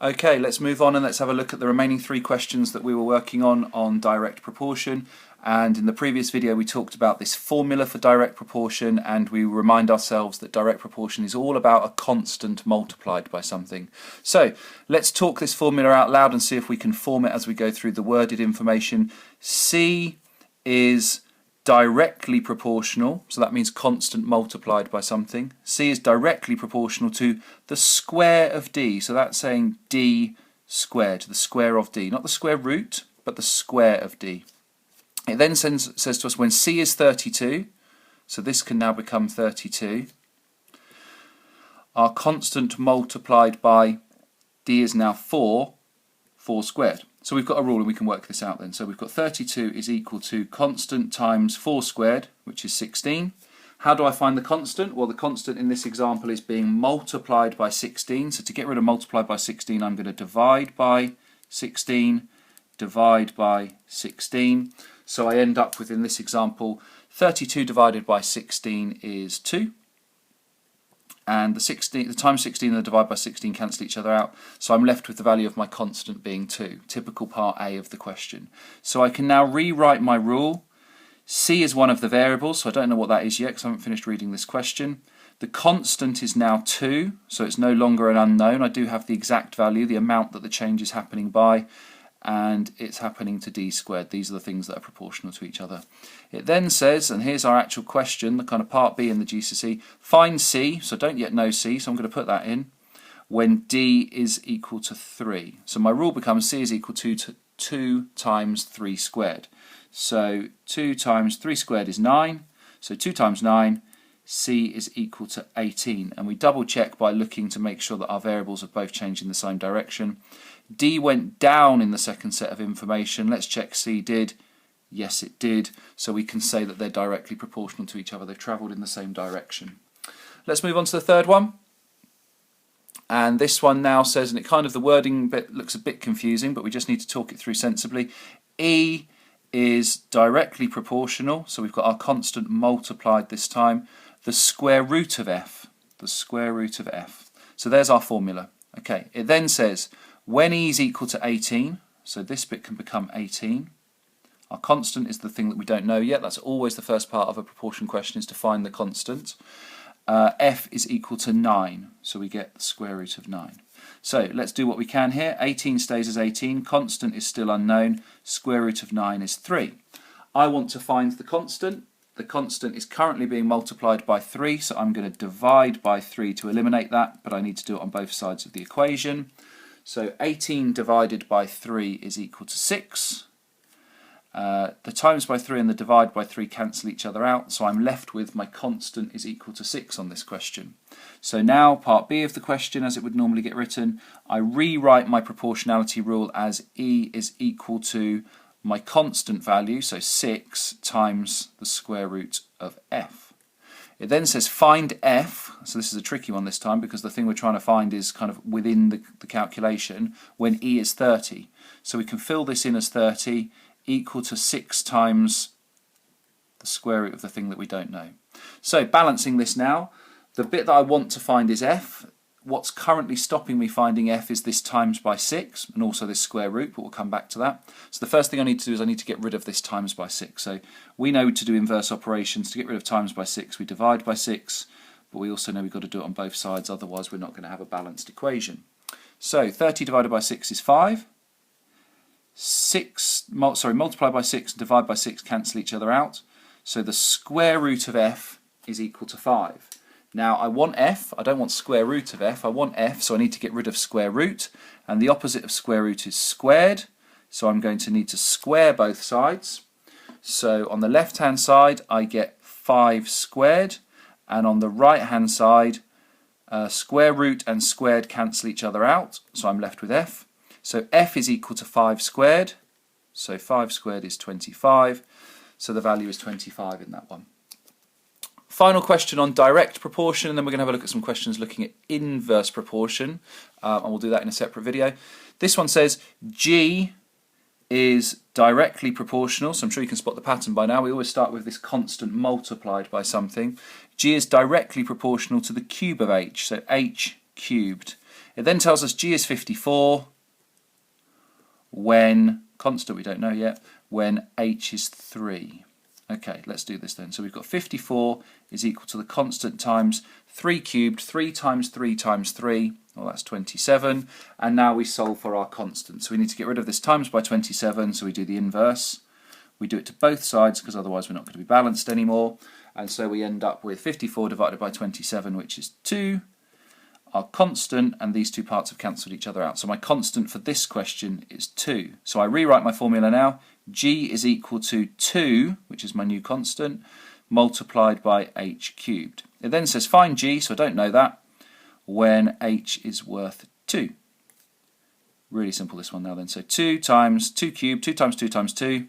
Okay, let's move on and let's have a look at the remaining 3 questions that we were working on direct proportion. And in the previous video we talked about this formula for direct proportion, and we remind ourselves that direct proportion is all about a constant multiplied by something. So let's talk this formula out loud and see if we can form it as we go through the worded information. C is directly proportional, so that means constant multiplied by something. C is directly proportional to the square of d, so that's saying d squared, the square of d, not the square root, but the square of d. It then says to us when C is 32, so this can now become 32, our constant multiplied by d is now 4 squared. So we've got a rule and we can work this out then. So we've got 32 is equal to constant times 4 squared, which is 16. How do I find the constant? Well, the constant in this example is being multiplied by 16. So to get rid of multiplied by 16, I'm going to divide by 16, divide by 16. So I end up with, in this example, 32 divided by 16 is 2. And the times 16 and the divide by 16 cancel each other out. So I'm left with the value of my constant being 2, typical part A of the question. So I can now rewrite my rule. C is one of the variables, so I don't know what that is yet because I haven't finished reading this question. The constant is now 2, so it's no longer an unknown. I do have the exact value, the amount that the change is happening by, and it's happening to d squared. These are the things that are proportional to each other. It then says, and here's our actual question, the kind of part B in the GCSE, find C, so I don't yet know C, so I'm going to put that in, when d is equal to 3. So my rule becomes C is equal to 2 times 3 squared. So 2 times 3 squared is 9, so 2 times 9, C is equal to 18. And we double check by looking to make sure that our variables have both changed in the same direction. D went down in the second set of information. Let's check C did. Yes, it did. So we can say that they're directly proportional to each other. They've travelled in the same direction. Let's move on to the third one. And this one now says, and it kind of, the wording bit looks a bit confusing, but we just need to talk it through sensibly. E is directly proportional, so we've got our constant multiplied this time, the square root of f, the square root of f. So there's our formula. Okay, it then says when e is equal to 18, so this bit can become 18. Our constant is the thing that we don't know yet. That's always the first part of a proportion question, is to find the constant. F is equal to 9, so we get the square root of 9. So let's do what we can here. 18 stays as 18, constant is still unknown, square root of 9 is 3. I want to find the constant. The constant is currently being multiplied by 3, so I'm going to divide by 3 to eliminate that, but I need to do it on both sides of the equation. So 18 divided by 3 is equal to 6. The times by 3 and the divide by 3 cancel each other out, so I'm left with my constant is equal to 6 on this question. So now part B of the question, as it would normally get written, I rewrite my proportionality rule as E is equal to my constant value, so 6 times the square root of f. It then says find f, so this is a tricky one this time because the thing we're trying to find is kind of within the calculation, when e is 30. So we can fill this in as 30 equal to 6 times the square root of the thing that we don't know. So balancing this now, the bit that I want to find is f. What's currently stopping me finding f is this times by 6 and also this square root, but we'll come back to that. So the first thing I need to do is I need to get rid of this times by 6. So we know to do inverse operations. To get rid of times by 6, we divide by 6, but we also know we've got to do it on both sides, otherwise we're not going to have a balanced equation. So 30 divided by 6 is 5. Multiply by 6 and divide by 6 cancel each other out. So the square root of f is equal to 5. Now I want f, I don't want square root of f, I want f, so I need to get rid of square root, and the opposite of square root is squared, so I'm going to need to square both sides. So on the left hand side I get 5 squared, and on the right hand side square root and squared cancel each other out, so I'm left with f. So f is equal to 5 squared, so 5 squared is 25, so the value is 25 in that one. Final question on direct proportion, and then we're going to have a look at some questions looking at inverse proportion, and we'll do that in a separate video. This one says G is directly proportional, so I'm sure you can spot the pattern by now. We always start with this constant multiplied by something. G is directly proportional to the cube of h, so h cubed. It then tells us G is 54 when, constant we don't know yet, when H is 3. Okay, let's do this then. So we've got 54 is equal to the constant times 3 cubed, 3 times 3 times 3, well that's 27, and now we solve for our constant. So we need to get rid of this times by 27, so we do the inverse. We do it to both sides because otherwise we're not going to be balanced anymore, and so we end up with 54 divided by 27, which is 2. Our constant, and these two parts have cancelled each other out. So my constant for this question is 2. So I rewrite my formula now. G is equal to 2, which is my new constant, multiplied by H cubed. It then says find G, so I don't know that, when H is worth 2. Really simple this one now then. So 2 times 2 cubed, 2 times 2 times 2.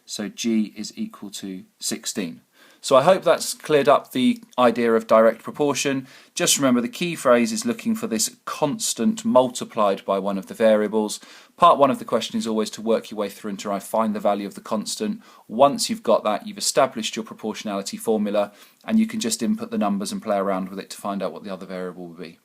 So G is equal to 16. So I hope that's cleared up the idea of direct proportion. Just remember the key phrase is looking for this constant multiplied by one of the variables. Part 1 of the question is always to work your way through and try and find the value of the constant. Once you've got that, you've established your proportionality formula, and you can just input the numbers and play around with it to find out what the other variable will be.